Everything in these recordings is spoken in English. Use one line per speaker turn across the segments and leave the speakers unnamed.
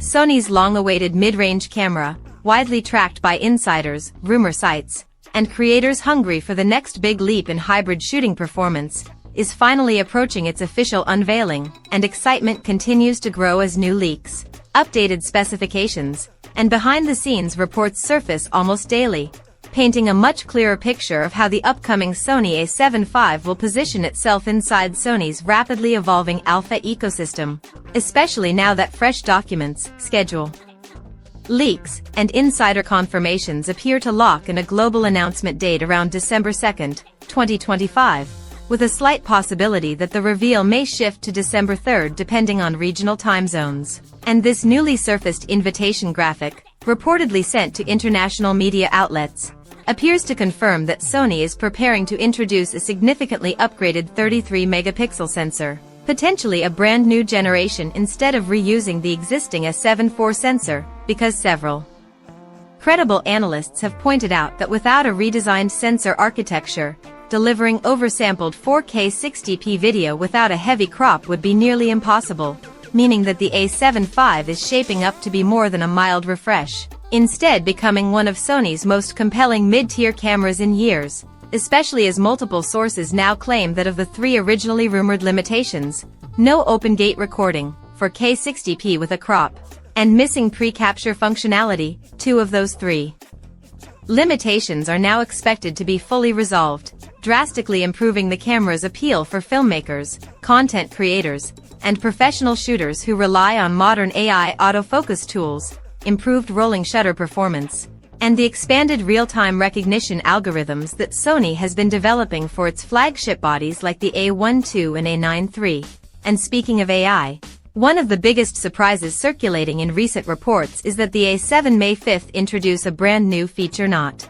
Sony's long-awaited mid-range camera, widely tracked by insiders, rumor sites, and creators hungry for the next big leap in hybrid shooting performance, is finally approaching its official unveiling, and excitement continues to grow as new leaks, updated specifications, and behind-the-scenes reports surface almost daily, painting a much clearer picture of how the upcoming Sony A7V will position itself inside Sony's rapidly evolving alpha ecosystem, especially now that fresh documents, schedule, leaks, and insider confirmations appear to lock in a global announcement date around December 2, 2025, with a slight possibility that the reveal may shift to December 3 depending on regional time zones. And this newly surfaced invitation graphic, reportedly sent to international media outlets, appears to confirm that Sony is preparing to introduce a significantly upgraded 33-megapixel sensor, potentially a brand new generation instead of reusing the existing A7 IV sensor, because several credible analysts have pointed out that without a redesigned sensor architecture, delivering oversampled 4K 60p video without a heavy crop would be nearly impossible, meaning that the A7V is shaping up to be more than a mild refresh, instead becoming one of Sony's most compelling mid-tier cameras in years, especially as multiple sources now claim that of the three originally rumored limitations, no open-gate recording, 4K 60p with a crop, and missing pre-capture functionality, two of those three limitations are now expected to be fully resolved, drastically improving the camera's appeal for filmmakers, content creators, and professional shooters who rely on modern AI-autofocus tools, improved rolling shutter performance, and the expanded real-time recognition algorithms that Sony has been developing for its flagship bodies like the A7 and A7 III. And speaking of AI, one of the biggest surprises circulating in recent reports is that the A7 May 5 introduce a brand new feature not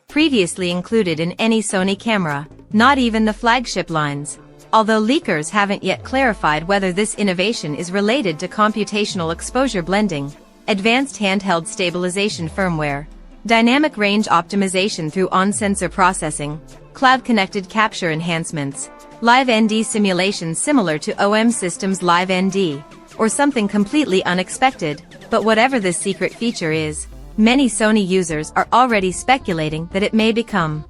previously included in any Sony camera, not even the flagship lines, although leakers haven't yet clarified whether this innovation is related to computational exposure blending, advanced handheld stabilization firmware, dynamic range optimization through on-sensor processing, cloud-connected capture enhancements, live ND simulations similar to OM Systems Live ND, or something completely unexpected. But whatever this secret feature is, many Sony users are already speculating that it may become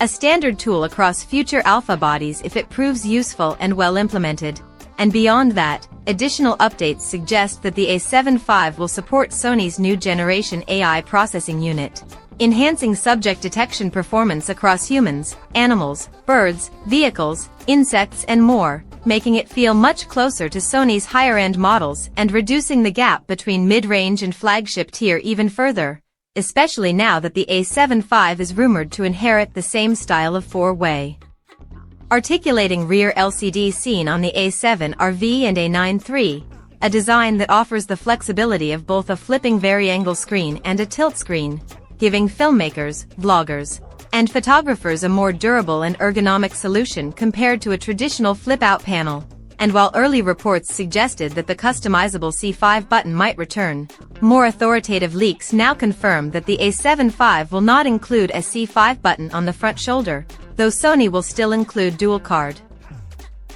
a standard tool across future alpha bodies if it proves useful and well implemented. And beyond that, additional updates suggest that the A7V will support Sony's new generation AI processing unit, enhancing subject detection performance across humans, animals, birds, vehicles, insects and more, making it feel much closer to Sony's higher-end models and reducing the gap between mid-range and flagship tier even further, especially now that the A7V is rumored to inherit the same style of four-way articulating rear LCD seen on the A7R V and A7 III, a design that offers the flexibility of both a flipping vari-angle screen and a tilt screen, giving filmmakers, vloggers, and photographers a more durable and ergonomic solution compared to a traditional flip-out panel. And while early reports suggested that the customizable C5 button might return, more authoritative leaks now confirm that the A7V will not include a C5 button on the front shoulder, though Sony will still include dual card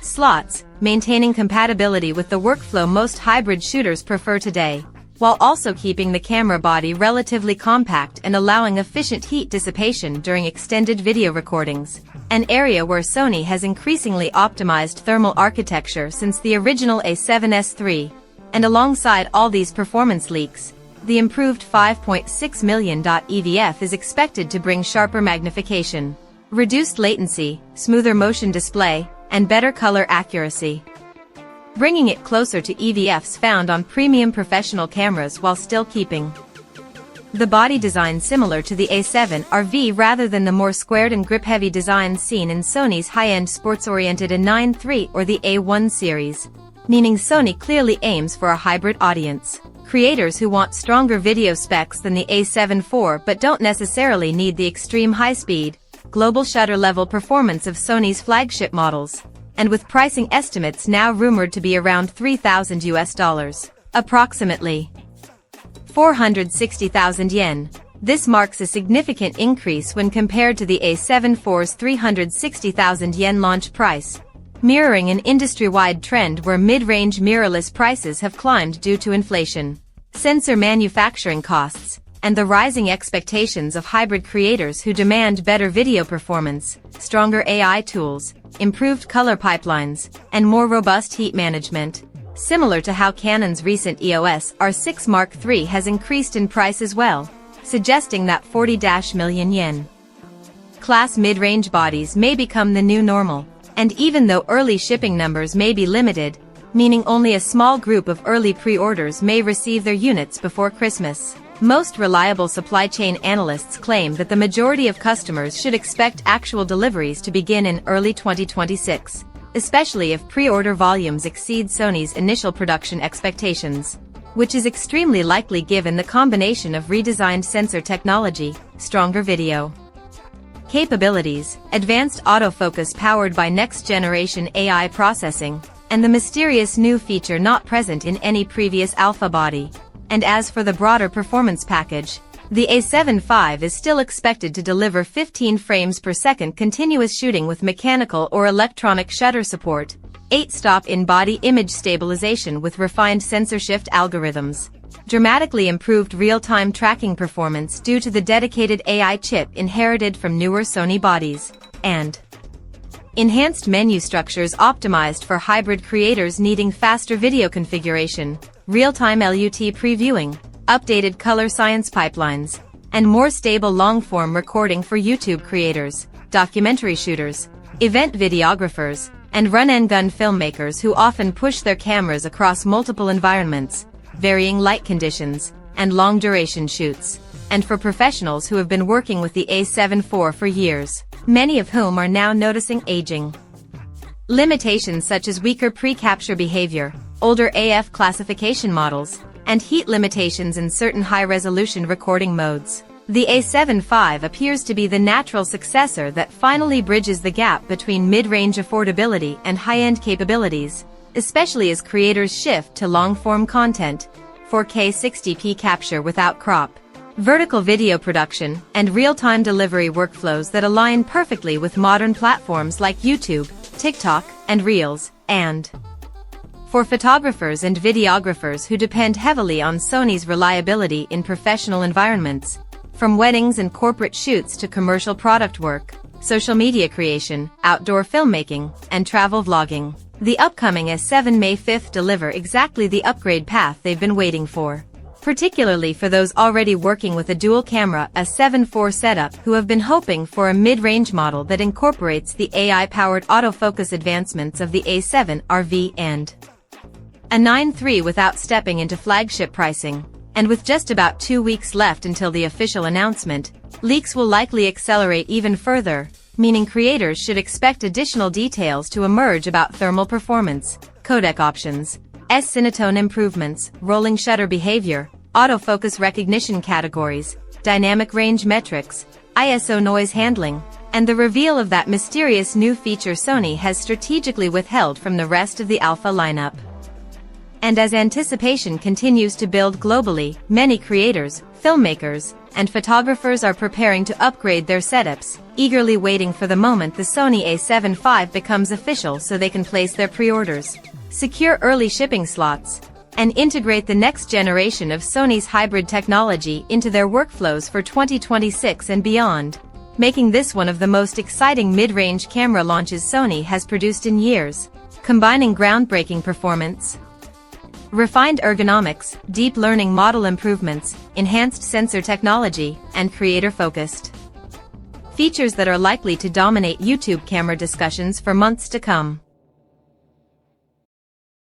slots, maintaining compatibility with the workflow most hybrid shooters prefer today, while also keeping the camera body relatively compact and allowing efficient heat dissipation during extended video recordings, an area where Sony has increasingly optimized thermal architecture since the original A7S III. And alongside all these performance leaks, the improved 5.6 million EVF is expected to bring sharper magnification, reduced latency, smoother motion display, and better color accuracy, bringing it closer to EVFs found on premium professional cameras while still keeping the body design similar to the A7R V rather than the more squared and grip-heavy designs seen in Sony's high-end sports-oriented A7 III or the A1 series, meaning Sony clearly aims for a hybrid audience, creators who want stronger video specs than the A7 IV but don't necessarily need the extreme high-speed, global shutter-level performance of Sony's flagship models, and with pricing estimates now rumored to be around $3,000, approximately 460,000 yen. This marks a significant increase when compared to the A7 IV's 360,000 yen launch price, mirroring an industry-wide trend where mid-range mirrorless prices have climbed due to inflation, sensor manufacturing costs, and the rising expectations of hybrid creators who demand better video performance, stronger AI tools, improved color pipelines, and more robust heat management. Similar to how Canon's recent EOS R6 Mark III has increased in price as well, suggesting that 40 million yen class mid-range bodies may become the new normal. And even though early shipping numbers may be limited, meaning only a small group of early pre-orders may receive their units before Christmas, most reliable supply chain analysts claim that the majority of customers should expect actual deliveries to begin in early 2026, especially if pre-order volumes exceed Sony's initial production expectations, which is extremely likely given the combination of redesigned sensor technology, stronger video capabilities, advanced autofocus powered by next-generation AI processing, and the mysterious new feature not present in any previous alpha body. And as for the broader performance package, the A7V is still expected to deliver 15 frames per second continuous shooting with mechanical or electronic shutter support, 8-stop in-body image stabilization with refined sensor shift algorithms, dramatically improved real-time tracking performance due to the dedicated AI chip inherited from newer Sony bodies, and enhanced menu structures optimized for hybrid creators needing faster video configuration, real-time LUT previewing, updated color science pipelines, and more stable long-form recording for YouTube creators, documentary shooters, event videographers, and run-and-gun filmmakers who often push their cameras across multiple environments, varying light conditions, and long-duration shoots, and for professionals who have been working with the A7 IV for years, many of whom are now noticing aging limitations such as weaker pre-capture behavior, older AF classification models, and heat limitations in certain high-resolution recording modes. The A7V appears to be the natural successor that finally bridges the gap between mid-range affordability and high-end capabilities, especially as creators shift to long-form content, 4K 60p capture without crop, vertical video production, and real-time delivery workflows that align perfectly with modern platforms like YouTube, TikTok, and Reels, and for photographers and videographers who depend heavily on Sony's reliability in professional environments, from weddings and corporate shoots to commercial product work, social media creation, outdoor filmmaking, and travel vlogging. The upcoming A7 May 5th deliver exactly the upgrade path they've been waiting for, particularly for those already working with a dual-camera A7 IV setup who have been hoping for a mid-range model that incorporates the AI-powered autofocus advancements of the A7R V and a 9.3 without stepping into flagship pricing. And with just about 2 weeks left until the official announcement, leaks will likely accelerate even further, meaning creators should expect additional details to emerge about thermal performance, codec options, S-Cinetone improvements, rolling shutter behavior, autofocus recognition categories, dynamic range metrics, ISO noise handling, and the reveal of that mysterious new feature Sony has strategically withheld from the rest of the alpha lineup. And as anticipation continues to build globally, many creators, filmmakers, and photographers are preparing to upgrade their setups, eagerly waiting for the moment the Sony A7V becomes official so they can place their pre-orders, secure early shipping slots, and integrate the next generation of Sony's hybrid technology into their workflows for 2026 and beyond, making this one of the most exciting mid-range camera launches Sony has produced in years, combining groundbreaking performance, refined ergonomics, deep learning model improvements, enhanced sensor technology, and creator-focused features that are likely to dominate YouTube camera discussions for months to come.